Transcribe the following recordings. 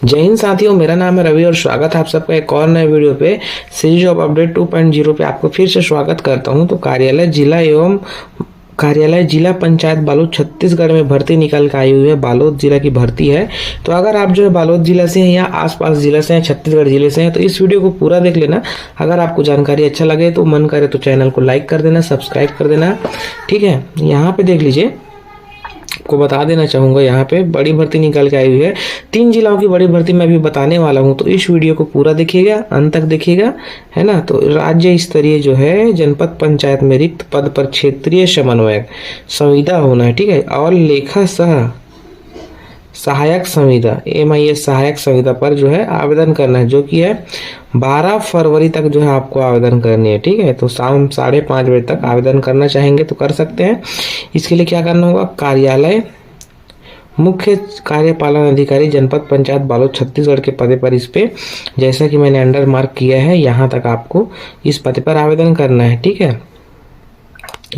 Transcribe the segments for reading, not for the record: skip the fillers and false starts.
जय हिंद साथियों, मेरा नाम है रवि और स्वागत है आप सबका एक और नए वीडियो पे। सीजी जॉब अपडेट 2.0 पे आपको फिर से स्वागत करता हूं। तो कार्यालय जिला पंचायत बालोद छत्तीसगढ़ में भर्ती निकल के आई हुई है। बालोद जिला की भर्ती है। तो अगर आप जो है बालोद जिला से हैं या आसपास जिला से हैं, छत्तीसगढ़ जिले से हैं, तो इस वीडियो को पूरा देख लेना। अगर आपको जानकारी अच्छा लगे तो मन करे तो चैनल को लाइक कर देना, सब्सक्राइब कर देना, ठीक है। यहाँ पे देख लीजिए, को बता देना चाहूंगा, यहाँ पे बड़ी भर्ती निकल के आई हुई है। 3 जिलों की बड़ी भर्ती मैं अभी बताने वाला हूँ, तो इस वीडियो को पूरा देखिएगा, अंत तक देखिएगा, है ना। तो राज्य स्तरीय जो है जनपद पंचायत में रिक्त पद पर क्षेत्रीय समन्वयक संविदा होना है, ठीक है। और लेखा सहायक संविदा MIS सहायक संविदा पर जो है आवेदन करना है, जो कि है 12 फरवरी तक जो है आपको आवेदन करनी है, ठीक है। तो शाम 5:30 बजे तक आवेदन करना चाहेंगे तो कर सकते हैं। इसके लिए क्या करना होगा, कार्यालय मुख्य कार्यपालन अधिकारी जनपद पंचायत बालोद छत्तीसगढ़ के पते पर इस पे जैसा कि मैंने अंडर मार्क किया है, यहाँ तक आपको इस पते पर आवेदन करना है, ठीक है,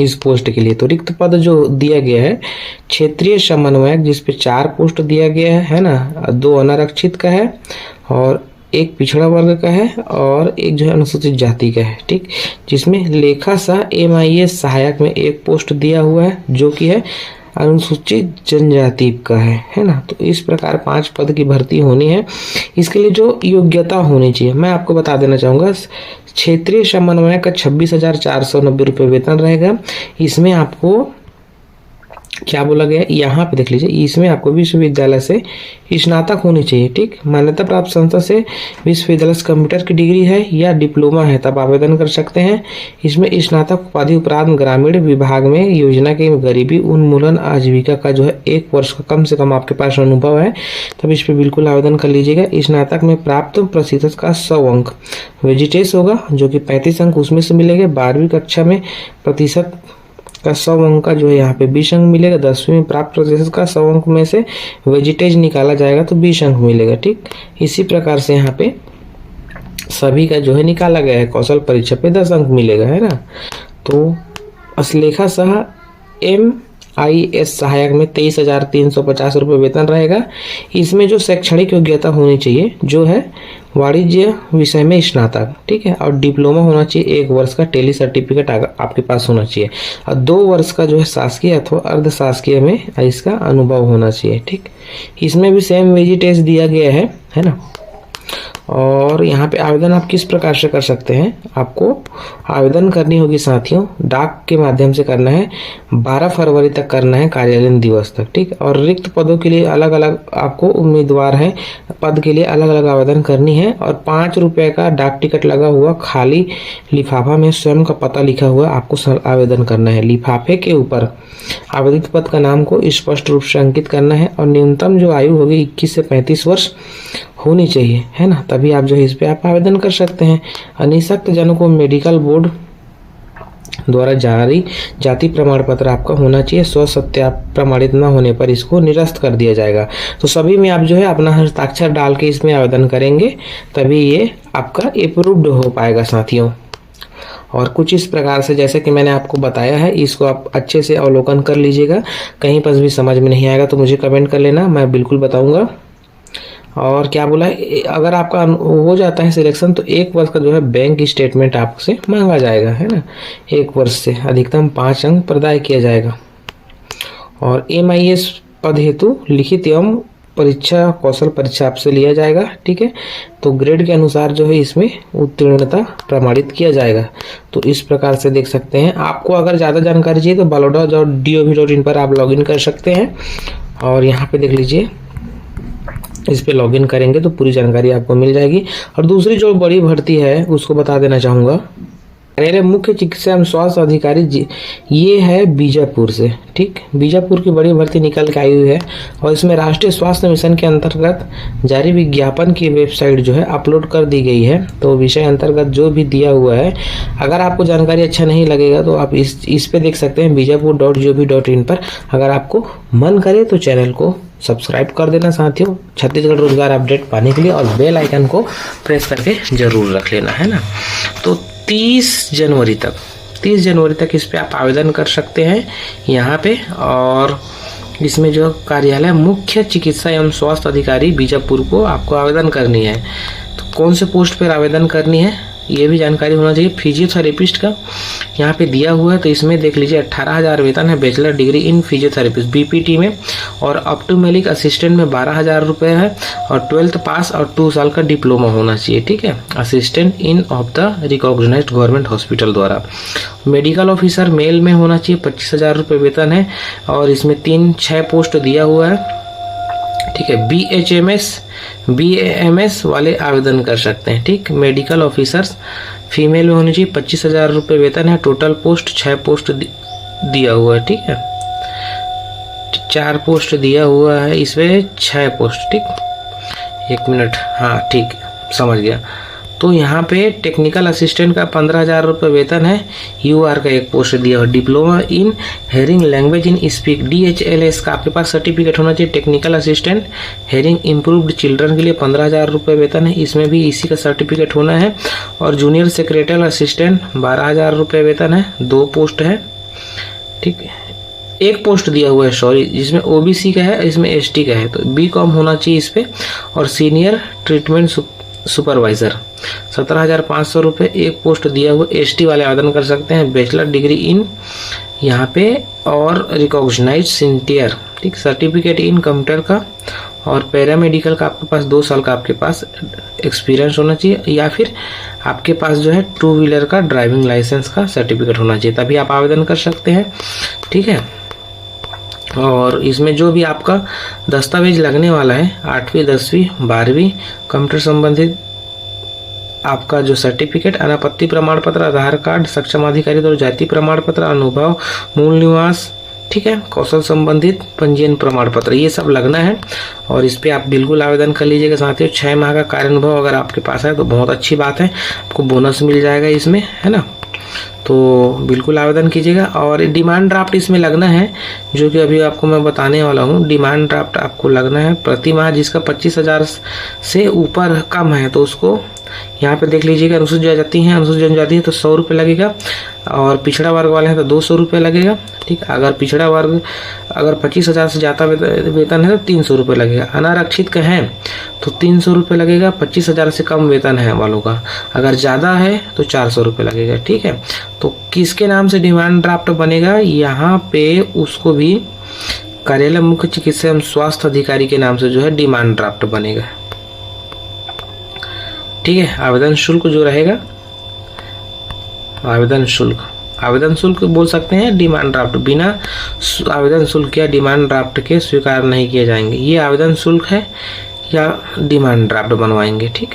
इस पोस्ट के लिए। तो रिक्त पद जो दिया गया है क्षेत्रीय समन्वयक, जिसपे 4 पोस्ट दिया गया है ना। 2 अनारक्षित का है और 1 पिछड़ा वर्ग का है और 1 जो है अनुसूचित जाति का है, ठीक। जिसमें लेखा सह MIS सहायक में 1 पोस्ट दिया हुआ है, जो कि है अनुसूचित जनजाति का है ना। तो इस प्रकार 5 पद की भर्ती होनी है। इसके लिए जो योग्यता होनी चाहिए मैं आपको बता देना चाहूँगा। क्षेत्रीय समन्वयक का 26,490 रुपये वेतन रहेगा। इसमें आपको क्या बोला गया, यहाँ पे देख लीजिए, इसमें आपको विश्वविद्यालय से स्नातक होनी चाहिए, ठीक। मान्यता प्राप्त संस्था से विश्वविद्यालय से कंप्यूटर की डिग्री है या डिप्लोमा है, तब आवेदन कर सकते हैं। इसमें स्नातक उपाधि उपरांत ग्रामीण विभाग में योजना के गरीबी उन्मूलन आजीविका का जो है 1 वर्ष का कम से कम आपके पास अनुभव है, तब इस पर बिल्कुल आवेदन कर लीजिएगा। स्नातक में प्राप्त प्रतिशत का 100 अंक वेजिटेज होगा, जो कि 35 अंक उसमें से मिलेंगे। 12वीं कक्षा में प्रतिशत का 100 अंक का जो है यहाँ पे 20 अंक मिलेगा। 10वीं में प्राप्त प्रतिशत का 100 अंक में से वेजिटेज निकाला जाएगा तो 20 अंक मिलेगा, ठीक। इसी प्रकार से यहाँ पे सभी का जो है निकाला गया है। कौशल परीक्षा पे 10 अंक मिलेगा, है ना। तो असलेखा सह MIS सहायक में 23,350 रुपये वेतन रहेगा। इसमें जो शैक्षणिक योग्यता होनी चाहिए जो है वाणिज्य विषय में स्नातक, ठीक है, और डिप्लोमा होना चाहिए। 1 वर्ष का टेली सर्टिफिकेट आपके पास होना चाहिए और 2 वर्ष का जो है शासकीय अथवा अर्ध शासकीय में इसका अनुभव होना चाहिए, ठीक। इसमें भी सेम वेजिटेज दिया गया है ना। और यहाँ पे आवेदन आप किस प्रकार से कर सकते हैं, आपको आवेदन करनी होगी साथियों, डाक के माध्यम से करना है। 12 फरवरी तक करना है, कार्यालयीन दिवस तक, ठीक। और रिक्त पदों के लिए अलग अलग आपको उम्मीदवार हैं, पद के लिए अलग अलग आवेदन करनी है। और 5 रुपये का डाक टिकट लगा हुआ खाली लिफाफा में स्वयं का पता लिखा हुआ आपको आवेदन करना है। लिफाफे के ऊपर आवेदित पद का नाम को स्पष्ट रूप से अंकित करना है। और न्यूनतम जो आयु होगी 21 से 35 वर्ष होनी चाहिए, है ना, तभी आप जो है इस पे आप आवेदन कर सकते हैं। अनिशक्त जनों को मेडिकल बोर्ड द्वारा जारी जाति प्रमाण पत्र आपका होना चाहिए। स्व सत्यापन प्रमाणित न होने पर इसको निरस्त कर दिया जाएगा। तो सभी में आप जो है अपना हस्ताक्षर डाल के इसमें आवेदन करेंगे, तभी ये आपका अप्रूव्ड हो पाएगा साथियों। और कुछ इस प्रकार से जैसे कि मैंने आपको बताया है, इसको आप अच्छे से अवलोकन कर लीजिएगा। कहीं पर भी समझ में नहीं आएगा तो मुझे कमेंट कर लेना, मैं बिल्कुल बताऊंगा। और क्या बोला है, अगर आपका हो जाता है सिलेक्शन तो 1 वर्ष का जो है बैंक स्टेटमेंट आपसे मांगा जाएगा, है ना। 1 वर्ष से अधिकतम 5 अंक प्रदाय किया जाएगा। और MIS पद हेतु लिखित एवं परीक्षा कौशल परीक्षा आपसे लिया जाएगा, ठीक है। तो ग्रेड के अनुसार जो है इसमें उत्तीर्णता प्रमाणित किया जाएगा। तो इस प्रकार से देख सकते हैं। आपको अगर ज़्यादा जानकारी चाहिए तो baloda.gov.in पर आप लॉगिन कर सकते हैं। और यहाँ पे देख लीजिए, इस पे लॉगिन करेंगे तो पूरी जानकारी आपको मिल जाएगी। और दूसरी जो बड़ी भर्ती है उसको बता देना चाहूँगा, कार्यालय मुख्य चिकित्सा एवं स्वास्थ्य अधिकारी, ये है बीजापुर से, ठीक। बीजापुर की बड़ी भर्ती निकल के आई हुई है। और इसमें राष्ट्रीय स्वास्थ्य मिशन के अंतर्गत जारी विज्ञापन की वेबसाइट जो है अपलोड कर दी गई है। तो विषय अंतर्गत जो भी दिया हुआ है, अगर आपको जानकारी अच्छा नहीं लगेगा तो आप इस पे देख सकते हैं bijapur.gov.in पर। अगर आपको मन करे तो चैनल को सब्सक्राइब कर देना साथियों, छत्तीसगढ़ रोजगार अपडेट पाने के लिए। और बेल आइकन को प्रेस करके जरूर रख लेना, है ना। तो 30 जनवरी तक इस पे आप आवेदन कर सकते हैं यहाँ पे। और इसमें जो कार्यालय मुख्य चिकित्सा एवं स्वास्थ्य अधिकारी बीजापुर को आपको आवेदन करनी है। तो कौन से पोस्ट पर आवेदन करनी है ये भी जानकारी होना चाहिए। फिजियोथेरेपिस्ट का यहाँ पे दिया हुआ है, तो इसमें देख लीजिए 18,000 वेतन है, bachelor degree in physiotherapist BPT में, और ऑप्टोमेलिक असिस्टेंट में 12,000 रुपये है, और 12th पास और 2 साल का डिप्लोमा होना चाहिए, ठीक है। Assistant in of the recognised government hospital द्वारा। मेडिकल ऑफिसर मेल में होना चाहिए, 25,000 रुपये वेतन है, और इसमें 3-6 पोस्ट दिया हुआ है, ठीक है। BHMS वाले आवेदन कर सकते हैं, ठीक। मेडिकल ऑफिसर्स फीमेल में होनी चाहिए, 25,000 रुपये वेतन है, टोटल पोस्ट 6 पोस्ट दिया हुआ है, ठीक है। 4 पोस्ट दिया हुआ है, इसमें 6 पोस्ट, ठीक। 1 मिनट, हाँ ठीक, समझ गया। तो यहाँ पे टेक्निकल असिस्टेंट का 15,000 रुपये वेतन है, UR का 1 पोस्ट दिया हुआ, diploma in hearing language in speak DHLS का आपके पास सर्टिफिकेट होना चाहिए। Technical assistant hearing improved children के लिए 15,000 रुपये वेतन है, इसमें भी इसी का सर्टिफिकेट होना है। और जूनियर सेक्रेटरी असिस्टेंट 12,000 रुपये वेतन है, 2 पोस्ट है, ठीक है। 1 पोस्ट दिया हुआ है, सॉरी, जिसमें OBC का है, इसमें ST का है, तो BCom होना चाहिए इस पे। और सीनियर ट्रीटमेंट सुपरवाइजर 17,500 रुपये, 1 पोस्ट दिया हुआ, ST वाले आवेदन कर सकते हैं। बैचलर डिग्री इन यहाँ पे और रिकॉग्नाइज्ड सिंटियर, ठीक। सर्टिफिकेट इन कंप्यूटर का और पैरामेडिकल का आपके पास 2 साल का आपके पास एक्सपीरियंस होना चाहिए, या फिर आपके पास जो है 2 व्हीलर का ड्राइविंग लाइसेंस का सर्टिफिकेट होना चाहिए, तभी आप आवेदन कर सकते हैं, ठीक है। और इसमें जो भी आपका दस्तावेज लगने वाला है, 8वीं 10वीं 12वीं कंप्यूटर संबंधित आपका जो सर्टिफिकेट, अनापत्ति प्रमाण पत्र, आधार कार्ड, सक्षम अधिकारी द्वारा जाति प्रमाण पत्र, अनुभव, मूल निवास, ठीक है, कौशल संबंधित पंजीयन प्रमाण पत्र, ये सब लगना है। और इस पे आप बिल्कुल आवेदन कर लीजिएगा साथियों। 6 माह का कार्य अनुभव अगर आपके पास है तो बहुत अच्छी बात है, आपको बोनस मिल जाएगा इसमें, है ना। तो बिल्कुल आवेदन कीजिएगा। और डिमांड ड्राफ्ट इसमें लगना है, जो कि अभी आपको मैं बताने वाला हूँ। डिमांड ड्राफ्ट आपको लगना है प्रति माह, जिसका 25,000 से ऊपर कम है तो उसको यहाँ पे देख लीजिएगा। अनुसूचित जनजाति है, अनुसूचित जनजाति है तो 100 रुपये लगेगा, और पिछड़ा वर्ग वाले हैं तो 200 रुपये लगेगा, ठीक। अगर पिछड़ा वर्ग अगर 25,000 से ज़्यादा वेतन है तो 300 रुपये लगेगा। अनारक्षित का है तो 300 रुपये लगेगा, 25,000 से कम वेतन है वालों का। अगर ज़्यादा है तो 400 रुपये लगेगा, ठीक है। तो किसके नाम से डिमांड ड्राफ्ट बनेगा, यहाँ पे उसको भी कार्यालय मुख्य चिकित्सा एवं स्वास्थ्य अधिकारी के नाम से जो है डिमांड ड्राफ्ट बनेगा, ठीक है। आवेदन शुल्क जो रहेगा, आवेदन शुल्क बोल सकते हैं। डिमांड ड्राफ्ट बिना आवेदन शुल्क या डिमांड ड्राफ्ट के स्वीकार नहीं किए जाएंगे। ये आवेदन शुल्क है या डिमांड ड्राफ्ट बनवाएंगे, ठीक।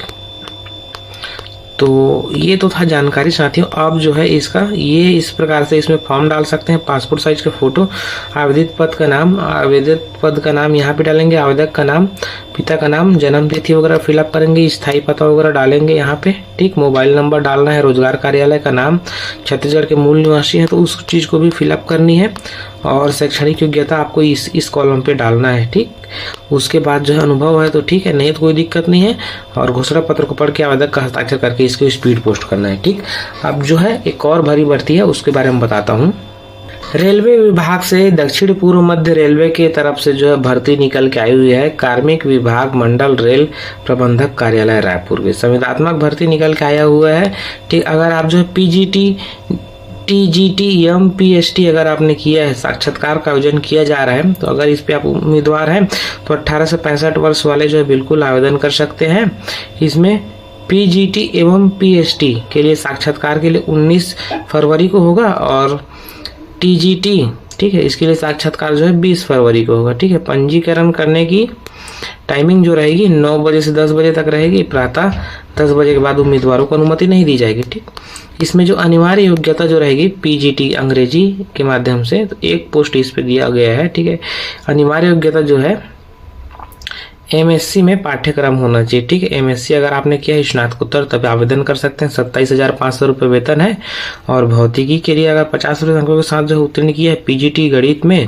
तो ये तो था जानकारी साथियों। अब जो है इसका ये इस प्रकार से इसमें फॉर्म डाल सकते हैं। पासपोर्ट साइज का फोटो, आवेदित पद का नाम यहाँ पे डालेंगे, आवेदक का नाम, पिता का नाम, जन्म तिथि वगैरह फिलअप करेंगे, स्थायी पता वगैरह डालेंगे यहाँ पे, ठीक। मोबाइल नंबर डालना है, रोजगार कार्यालय का नाम, छत्तीसगढ़ के मूल निवासी है तो उस चीज को भी फिलअप करनी है, और शैक्षणिक योग्यता आपको इस कॉलम पे डालना है, ठीक। उसके बाद जो है अनुभव है तो ठीक है, नहीं तो कोई दिक्कत नहीं है। और घोषणा पत्र को पढ़ के आवेदक का हस्ताक्षर करके इसको स्पीड पोस्ट करना है, ठीक। अब जो है एक और भरी भर्ती है, उसके बारे में बताता हूँ। रेलवे विभाग से दक्षिण पूर्व मध्य रेलवे के तरफ से जो है भर्ती निकल के आई हुई है। कार्मिक विभाग मंडल रेल प्रबंधक कार्यालय रायपुर के संविदात्मक भर्ती निकल के आया हुआ है, ठीक। अगर आप जो है PGT TGT MPST अगर आपने किया है, साक्षात्कार का आयोजन किया जा रहा है, तो अगर इस पे आप उम्मीदवार हैं तो 18 से 65 वर्ष वाले जो है बिल्कुल आवेदन कर सकते हैं। इसमें PGT एवं PST के लिए साक्षात्कार के लिए 19 फरवरी को होगा, और TGT, ठीक है, इसके लिए साक्षात्कार जो है 20 फरवरी को होगा, ठीक है। पंजीकरण करने की टाइमिंग जो रहेगी 9 बजे से 10 बजे तक रहेगी। प्रातः 10 बजे के बाद उम्मीदवारों को अनुमति नहीं दी जाएगी, ठीक। इसमें जो अनिवार्य योग्यता जो रहेगी PGT अंग्रेजी के माध्यम से, तो 1 पोस्ट इस पे दिया गया है, ठीक है। अनिवार्य योग्यता जो है MSc में पाठ्यक्रम होना चाहिए, ठीक है। MSc अगर आपने किया है स्नातकोत्तर तब आवेदन कर सकते हैं। 27,500 रुपये वेतन है। और भौतिकी के लिए अगर 50 अंकों के साथ जो उत्तीर्ण किया है PGT गणित में,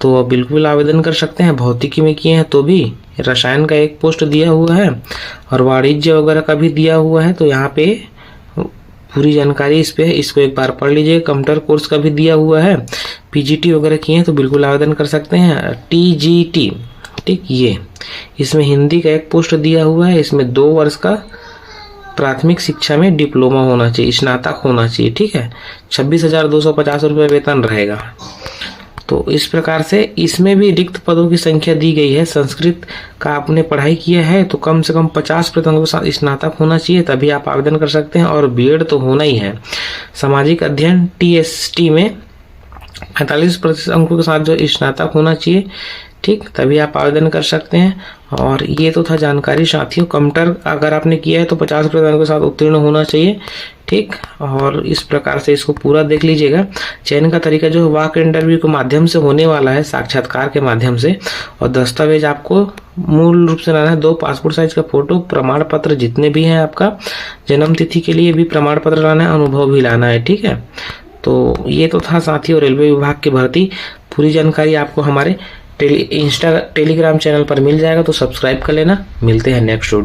तो बिल्कुल आवेदन कर सकते हैं। भौतिकी में किए हैं तो भी। रसायन का 1 पोस्ट दिया हुआ है, और वाणिज्य वगैरह का भी दिया हुआ है, तो यहाँ पे पूरी जानकारी इस पे है, इसको एक बार पढ़ लीजिए। कंप्यूटर कोर्स का भी दिया हुआ है, पीजीटी वगैरह किए हैं तो बिल्कुल आवेदन कर सकते हैं। टीजीटी, ठीक, ये इसमें हिंदी का एक पोस्ट दिया हुआ है, इसमें 2 वर्ष का प्राथमिक शिक्षा में डिप्लोमा होना चाहिए, स्नातक होना चाहिए, ठीक है। 26,250 रुपये वेतन रहेगा। तो इस प्रकार से इसमें भी रिक्त पदों की संख्या दी गई है। संस्कृत का आपने पढ़ाई किया है तो कम से कम 50% के साथ स्नातक होना चाहिए, तभी आप आवेदन कर सकते हैं, और बीएड तो होना ही है। सामाजिक अध्ययन टीएसटी में 45% अंकों के साथ जो स्नातक होना चाहिए, ठीक, तभी आप आवेदन कर सकते हैं। और ये तो था जानकारी साथियों। कंप्यूटर अगर आपने किया है तो 50% के साथ उत्तीर्ण होना चाहिए, ठीक। और इस प्रकार से इसको पूरा देख लीजिएगा। चयन का तरीका जो है वाक इंटरव्यू के माध्यम से होने वाला है, साक्षात्कार के माध्यम से। और दस्तावेज आपको मूल रूप से लाना है 2 पासपोर्ट साइज का फोटो, प्रमाण पत्र जितने भी हैं, आपका जन्म तिथि के लिए भी प्रमाण पत्र लाना है, अनुभव भी लाना है, ठीक है। तो ये तो था साथियों रेलवे विभाग की भर्ती। पूरी जानकारी आपको हमारे टेलीग्राम चैनल पर मिल जाएगा, तो सब्सक्राइब कर लेना। मिलते हैं नेक्स्ट वीडियो।